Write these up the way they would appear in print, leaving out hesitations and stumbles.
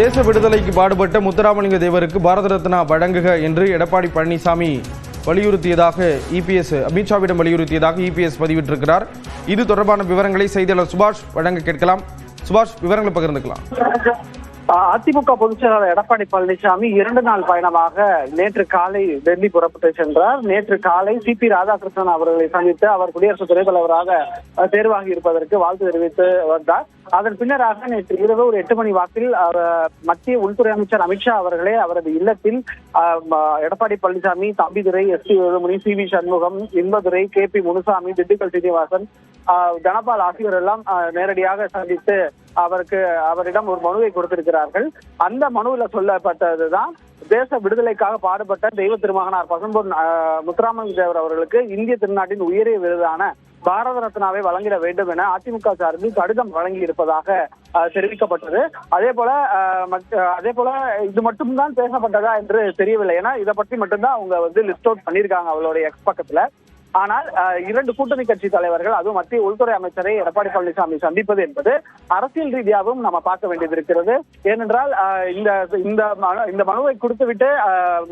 தேச விடுதலைக்கு பாடுபட்ட முத்துராமலிங்க தேவருக்கு பாரத ரத்னா வழங்குக என்று எடப்பாடி பழனிசாமி வலியுறுத்தியதாக இபிஎஸ் அமித்ஷாவிடம் வலியுறுத்தியதாக இபிஎஸ் பதிவிட்டிருக்கிறார். இது தொடர்பான விவரங்களை செய்தியாளர் சுபாஷ் வழங்க கேட்கலாம். சுபாஷ், விவரங்களை பகிர்ந்துக்கலாம். அதிமுக பொதுச் செயலாளர் எடப்பாடி பழனிசாமி 2 நாள் பயணமாக நேற்று காலை டெல்லி புறப்பட்டு சென்றார். நேற்று காலை சிபி ராதாகிருஷ்ணன் அவர்களை சந்தித்து அவர் குடியரசு துணைத் தலைவராக தேர்வாகி இருப்பதற்கு வாழ்த்து தெரிவித்து வந்தார். அதன் பின்னராக நேற்று இரவு ஒரு 8 மணி வாக்கில் மத்திய உள்துறை அமைச்சர் அமித்ஷா அவர்களே அவரது இல்லத்தில் எடப்பாடி பழனிசாமி, தம்பிதுரை, எஸ்.டி. வேலுமணி, சி.வி. சண்முகம், இன்பதுரை, கே.பி. முனுசாமி, திண்டுக்கல் சீனிவாசன், தனபால் ஆகியோர் எல்லாம் நேரடியாக சந்தித்து அவரிடம் ஒரு மனுவை கொடுத்திருக்கிறார்கள். அந்த மனுவில் சொல்லப்பட்டதுதான் தேச விடுதலைக்காக பாடுபட்ட தெய்வ திருமகனார் பசும்பொன் முத்துராமலிங்க தேவர் அவர்களுக்கு இந்திய திருநாட்டின் உயரிய விருதான பாரத ரத்னாவை வழங்கிட வேண்டும் என அதிமுக சார்பில் கடிதம் வழங்கி இருப்பதாக தெரிவிக்கப்பட்டது. அதே போல இது மட்டும்தான் பேசப்பட்டதா என்று தெரியவில்லை. ஏன்னா இதை பற்றி மட்டும்தான் அவங்க லிஸ்ட் அவுட் பண்ணியிருக்காங்க அவங்களுடைய எக்ஸ் பக்கத்துல. ஆனால் 2 கூட்டணி கட்சி தலைவர்கள், அதுவும் மத்திய உள்துறை அமைச்சரை எடப்பாடி பழனிசாமி சந்திப்பது என்பது அரசியல் ரீதியாகவும் நம்ம பார்க்க வேண்டியது இருக்கிறது. ஏனென்றால் இந்த மனுவை கொடுத்துவிட்டு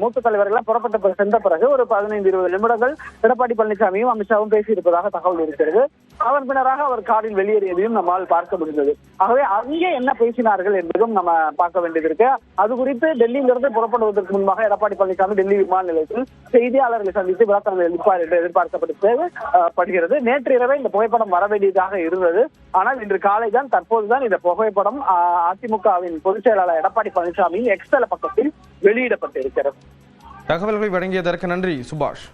மூத்த தலைவர்கள் புறப்பட்ட சென்ற பிறகு ஒரு 15-20 நிமிடங்கள் எடப்பாடி பழனிசாமியும் அமித்ஷாவும் பேசியிருப்பதாக தகவல் இருக்கிறது. அதன் பின்னராக அவர் காரில் வெளியேறியதையும் நம்மால் பார்க்க முடிந்தது. ஆகவே அங்கே என்ன பேசினார்கள் என்பதும் நம்ம பார்க்க வேண்டியது இருக்கு. அது குறித்து டெல்லியிலிருந்து புறப்படுவதற்கு முன்பாக எடப்பாடி பழனிசாமி டெல்லி விமான நிலையத்தில் செய்தியாளர்களை சந்தித்து விளக்கங்கள் அளிப்பார் என்று எதிர்பார்க்கப்படுகிறது. நேற்று இரவே இந்த புகைப்படம் வர வேண்டியதாக இருந்தது. ஆனால் இன்று காலை தான் தற்போதுதான் இந்த புகைப்படம் அதிமுகவின் பொதுச் செயலாளர் எடப்பாடி பழனிசாமியின் எக்ஸ் தள பக்கத்தில் வெளியிடப்பட்டிருக்கிறது. தகவல்களை வழங்கியதற்கு நன்றி சுபாஷ்.